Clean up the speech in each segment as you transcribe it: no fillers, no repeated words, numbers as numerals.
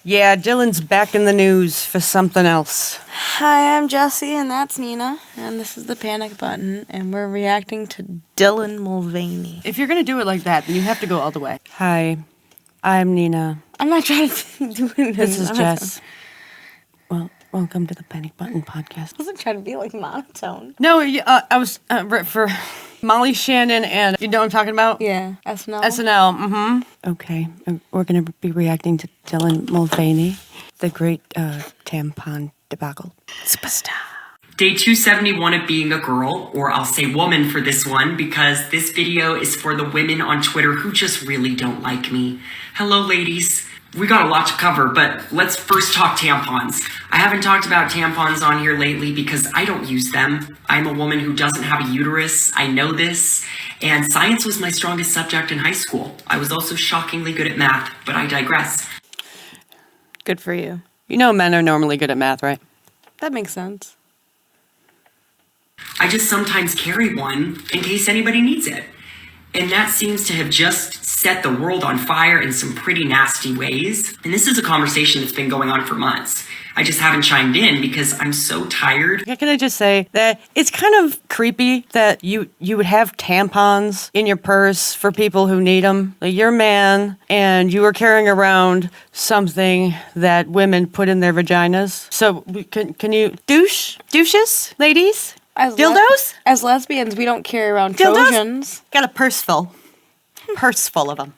Yeah, Dylan's back in the news for something else. Hi, I'm Jessie, and that's Nina, and this is the Panic Button, and we're reacting to Dylan Mulvaney. If you're gonna do it like that, then you have to go all the way. Hi, I'm Nina. I'm not trying to do it. This is Jess. Well, welcome to the Panic Button podcast. I wasn't trying to be like monotone. No, I was for Molly Shannon and you know what I'm talking about? Yeah, SNL. SNL, mm-hmm. Okay, we're going to be reacting to Dylan Mulvaney, the great tampon debacle. Superstar. Day 271 of being a girl, or I'll say woman for this one, because this video is for the women on Twitter who just really don't like me. Hello, ladies. We got a lot to cover, but let's first talk tampons. I haven't talked about tampons on here lately because I don't use them. I'm a woman who doesn't have a uterus. I know this. And science was my strongest subject in high school. I was also shockingly good at math, but I digress. Good for you. You know men are normally good at math, right? That makes sense. I just sometimes carry one in case anybody needs it. And that seems to have just set the world on fire in some pretty nasty ways. And this is a conversation that's been going on for months. I just haven't chimed in because I'm so tired. Can I just say that it's kind of creepy that you would have tampons in your purse for people who need them. Like you're a man and you were carrying around something that women put in their vaginas. So can you douches, ladies? Dildos? As lesbians, we don't carry around Dildos? Trojans. Got a purse full of them.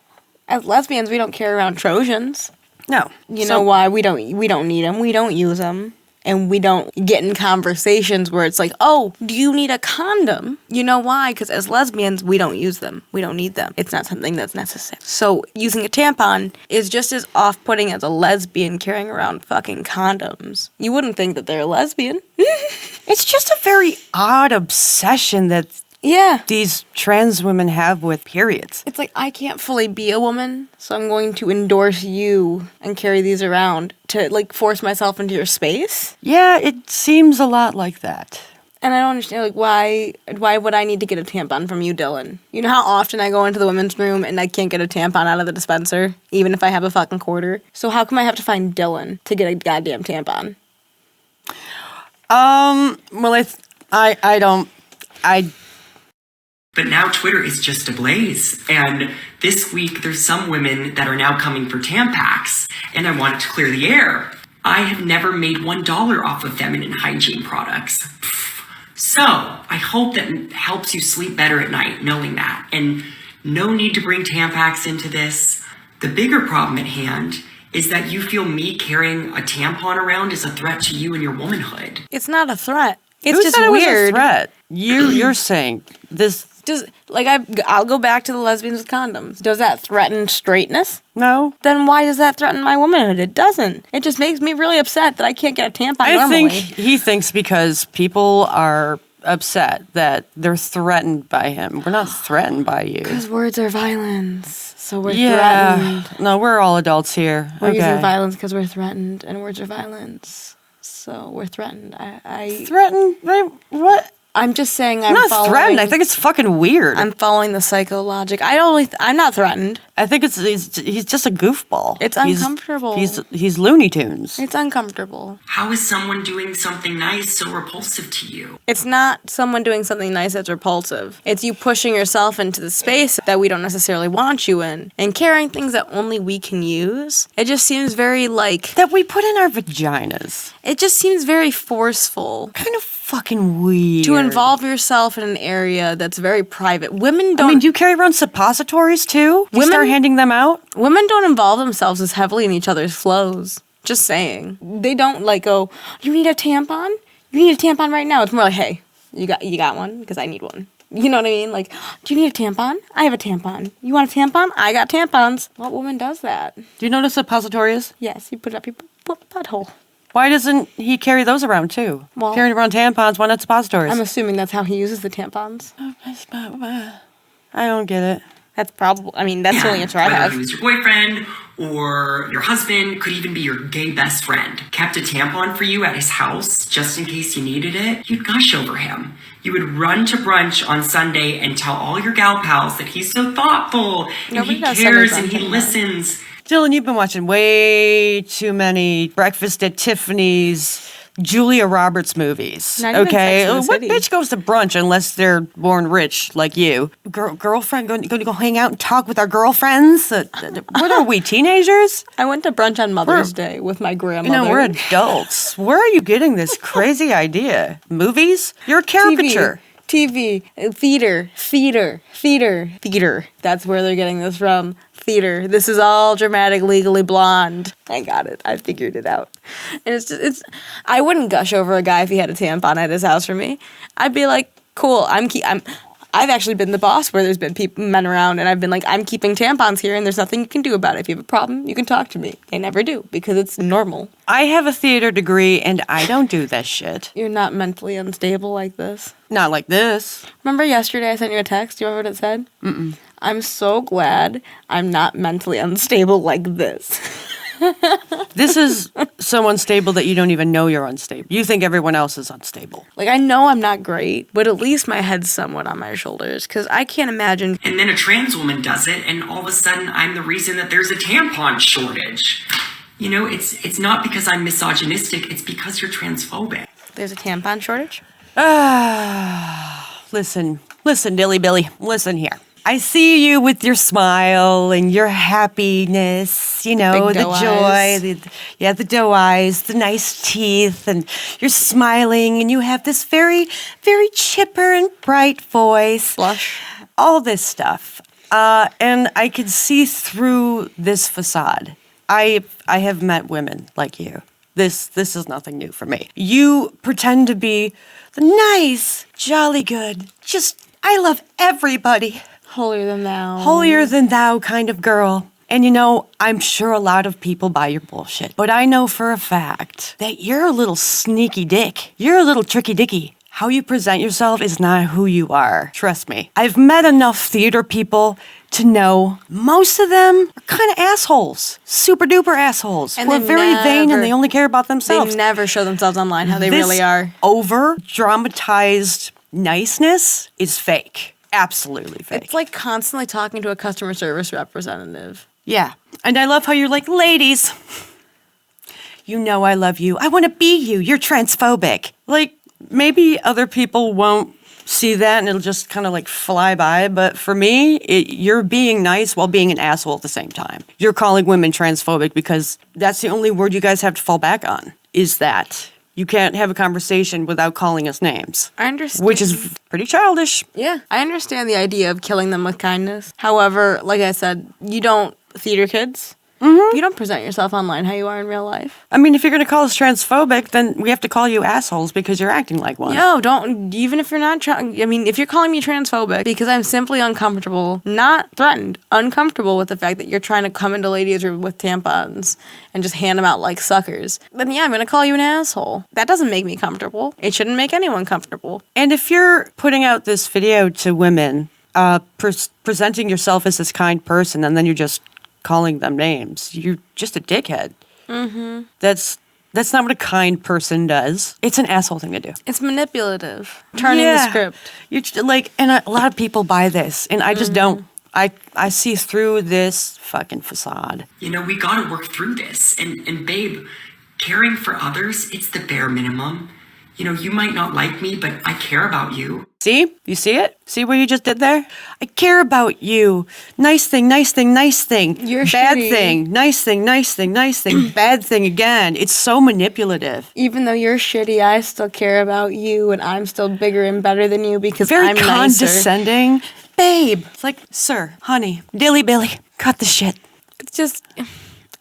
As lesbians, we don't carry around Trojans. No. You know why? We don't need them. We don't use them. And we don't get in conversations where it's like, oh, do you need a condom? You know why? Because as lesbians, we don't use them. We don't need them. It's not something that's necessary. So using a tampon is just as off-putting as a lesbian carrying around fucking condoms. You wouldn't think that they're a lesbian. It's just a very odd obsession that these trans women have with periods. It's like, I can't fully be a woman, so I'm going to endorse you and carry these around to, like, force myself into your space. Yeah, it seems a lot like that. And I don't understand, like, why would I need to get a tampon from you, Dylan? You know how often I go into the women's room and I can't get a tampon out of the dispenser, even if I have a fucking quarter? So how come I have to find Dylan to get a goddamn tampon? Well, I don't. But now Twitter is just ablaze. And this week, there's some women that are now coming for Tampax. And I wanted to clear the air. I have never made $1 off of feminine hygiene products. So I hope that helps you sleep better at night, knowing that. And no need to bring Tampax into this. The bigger problem at hand is that you feel me carrying a tampon around is a threat to you and your womanhood. It's not a threat. It's Who just said weird. It was a threat? You're saying this. I'll go back to the lesbians with condoms. Does that threaten straightness? No. Then why does that threaten my womanhood? It doesn't. It just makes me really upset that I can't get a tampon normally. I think he thinks because people are upset that they're threatened by him. We're not threatened by you. Because words are violence. So we're threatened. No, we're all adults here. We're using violence because we're threatened, and words are violence. So we're threatened. Threatened? What? I'm just saying I'm not threatened. I think it's fucking weird. I'm following the psycho logic. I'm not threatened. I think he's just a goofball. It's uncomfortable. He's Looney Tunes. It's uncomfortable. How is someone doing something nice so repulsive to you? It's not someone doing something nice that's repulsive. It's you pushing yourself into the space that we don't necessarily want you in and carrying things that only we can use. It just seems very that we put in our vaginas. It just seems very forceful. Kind of fucking weird. To involve yourself in an area that's very private. Women don't... I mean, do you carry around suppositories, too? Do you start handing them out? Women don't involve themselves as heavily in each other's flows. Just saying. They don't, go, you need a tampon? You need a tampon right now. It's more like, hey, you got one? Because I need one. You know what I mean? Do you need a tampon? I have a tampon. You want a tampon? I got tampons. What woman does that? Do you know what a suppository is? Yes, you put it up your butthole. Why doesn't he carry those around, too? Well, carrying around tampons, why not suppositories? I'm assuming that's how he uses the tampons. I don't get it. That's probably, that's the only answer I have. Whether he was your boyfriend or your husband, could even be your gay best friend, kept a tampon for you at his house just in case you needed it, you'd gush over him. You would run to brunch on Sunday and tell all your gal pals that he's so thoughtful and he cares and he listens. Dylan, you've been watching way too many Breakfast at Tiffany's, Julia Roberts movies. Not even Okay, Sex and the what City. bitch goes to brunch unless they're born rich like you? Girlfriend, going to go hang out and talk with our girlfriends? What are we, teenagers? I went to brunch on Mother's Day with my grandmother. No, we're adults. Where are you getting this crazy idea? Movies? You're a caricature. TV, theater. That's where they're getting this from. Theater. This is all dramatic, Legally Blonde. I got it. I figured it out. And I wouldn't gush over a guy if he had a tampon at his house for me. I'd be like, cool. I've actually been the boss where there's been men around, and I've been like, I'm keeping tampons here, and there's nothing you can do about it. If you have a problem, you can talk to me. They never do because it's normal. I have a theater degree, and I don't do this shit. You're not mentally unstable like this. Not like this. Remember yesterday I sent you a text? Do you remember what it said? Mm-mm. I'm so glad I'm not mentally unstable like this. This is so unstable that you don't even know you're unstable. You think everyone else is unstable. Like, I know I'm not great, but at least my head's somewhat on my shoulders, because I can't imagine. And then a trans woman does it, and all of a sudden I'm the reason that there's a tampon shortage. You know, it's not because I'm misogynistic, it's because you're transphobic. There's a tampon shortage? Listen, Dilly Billy, listen here. I see you with your smile and your happiness, you know, Big the doe joy, eyes. the doe eyes, the nice teeth, and you're smiling and you have this very, very chipper and bright voice. Blush. All this stuff. And I can see through this facade. I have met women like you. This is nothing new for me. You pretend to be the nice, jolly good, I love everybody. Holier than thou. Holier than thou kind of girl. And you know, I'm sure a lot of people buy your bullshit. But I know for a fact that you're a little sneaky dick. You're a little tricky dicky. How you present yourself is not who you are. Trust me. I've met enough theater people to know most of them are kind of assholes. Super duper assholes. And who are they very vain never- and they only care about themselves. They never show themselves online how they This really are. over dramatized niceness is fake. Absolutely fake. It's like constantly talking to a customer service representative. Yeah. And I love how you're like, ladies, you know I love you. I want to be you. You're transphobic. Like, maybe other people won't see that and it'll just kind of like fly by. But for me, you're being nice while being an asshole at the same time. You're calling women transphobic because that's the only word you guys have to fall back on, is that. You can't have a conversation without calling us names. I understand. Which is pretty childish. Yeah. I understand the idea of killing them with kindness. However, like I said, you don't, theater kids, you don't present yourself online how you are in real life. I mean, if you're going to call us transphobic, then we have to call you assholes because you're acting like one. No, don't, even if you're not trying, I mean, if you're calling me transphobic because I'm simply uncomfortable, not threatened, uncomfortable with the fact that you're trying to come into ladies' room with tampons and just hand them out like suckers, then yeah, I'm going to call you an asshole. That doesn't make me comfortable. It shouldn't make anyone comfortable. And if you're putting out this video to women, presenting yourself as this kind person, and then you're just calling them names, you're just a dickhead. Mm-hmm. That's not what a kind person does. It's an asshole thing to do. It's manipulative. Turning the script. You're just, like, and a lot of people buy this, and I just don't. I see through this fucking facade. You know, we gotta work through this. And babe, caring for others, it's the bare minimum. You know, you might not like me, but I care about you. See? You see it? See what you just did there? I care about you. Nice thing, nice thing, nice thing. You're bad shitty. thing, nice thing, nice thing, nice thing, bad thing again. It's so manipulative. Even though you're shitty, I still care about you, and I'm still bigger and better than you because Very I'm nicer. condescending. Babe. It's like, sir, honey, dilly billy, cut the shit.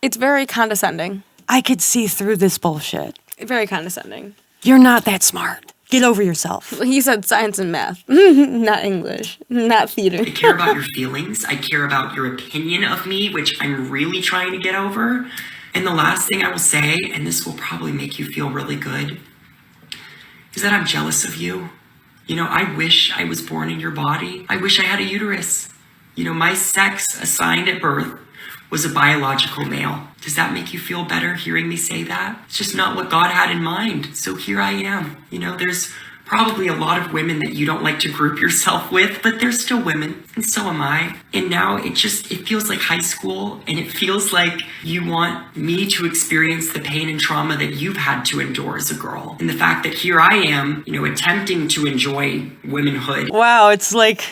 It's very condescending. I could see through this bullshit. Very condescending. You're not that smart. Get over yourself. He said science and math, not English, not theater. I care about your feelings. I care about your opinion of me, which I'm really trying to get over. And the last thing I will say, and this will probably make you feel really good, is that I'm jealous of you. You know, I wish I was born in your body. I wish I had a uterus. You know, my sex assigned at birth was a biological male. Does that make you feel better hearing me say that? It's just not what God had in mind. So here I am. You know, there's probably a lot of women that you don't like to group yourself with, but they're still women, and so am I. And now it feels like high school, and it feels like you want me to experience the pain and trauma that you've had to endure as a girl. And the fact that here I am, attempting to enjoy womanhood. Wow, it's like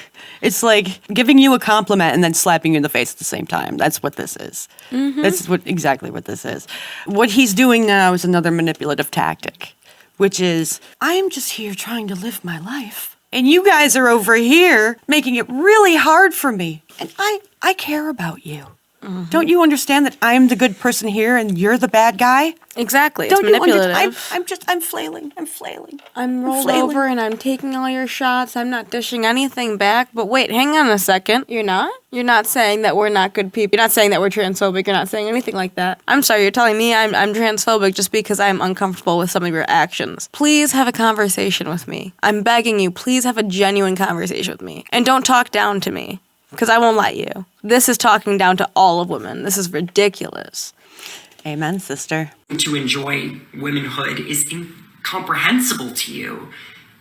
giving you a compliment and then slapping you in the face at the same time. That's what this is. This is exactly what this is. What he's doing now is another manipulative tactic, which is, I'm just here trying to live my life. And you guys are over here making it really hard for me. And I care about you. Don't you understand that I'm the good person here and you're the bad guy? Exactly. It's Don't you manipulative. I'm flailing. I'm flailing. I'm rolled over and I'm taking all your shots. I'm not dishing anything back. But wait, hang on a second. You're not? You're not saying that we're not good people. You're not saying that we're transphobic. You're not saying anything like that. I'm sorry, you're telling me I'm transphobic just because I'm uncomfortable with some of your actions. Please have a conversation with me. I'm begging you, please have a genuine conversation with me. And don't talk down to me, because I won't let you. This is talking down to all of women. This is ridiculous. Amen, sister. To enjoy womanhood is incomprehensible to you.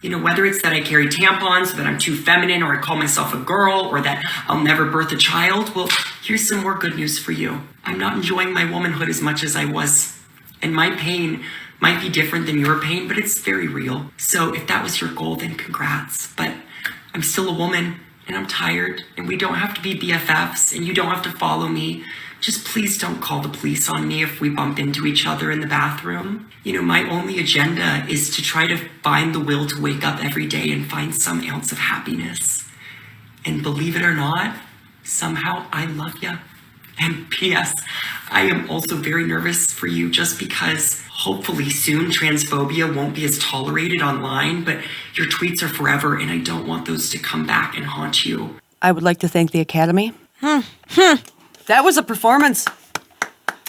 Whether it's that I carry tampons, or that I'm too feminine, or I call myself a girl, or that I'll never birth a child, well, here's some more good news for you. I'm not enjoying my womanhood as much as I was. And my pain might be different than your pain, but it's very real. So if that was your goal, then congrats. But I'm still a woman, and I'm tired, and we don't have to be BFFs, and you don't have to follow me. Just please don't call the police on me if we bump into each other in the bathroom. My only agenda is to try to find the will to wake up every day and find some ounce of happiness. And believe it or not, somehow I love you. And P.S., I am also very nervous for you just because hopefully soon transphobia won't be as tolerated online, but your tweets are forever and I don't want those to come back and haunt you. I would like to thank the Academy. That was a performance.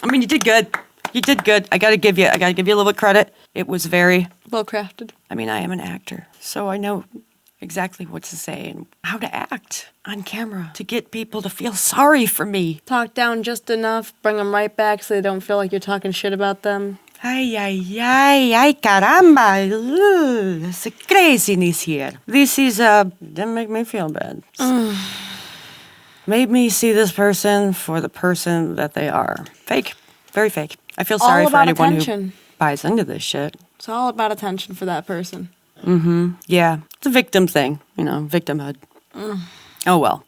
I mean, you did good. You did good. I gotta give you a little bit of credit. It was very Well crafted. I mean, I am an actor, so I know exactly what to say and how to act on camera to get people to feel sorry for me. Talk down just enough, bring them right back so they don't feel like you're talking shit about them. Ay, caramba. Ugh, it's a craziness here. This is, didn't make me feel bad. Made me see this person for the person that they are. Fake. Very fake. I feel sorry for anyone who buys into this shit. It's all about attention for that person. Yeah. It's a victim thing, victimhood. Oh well.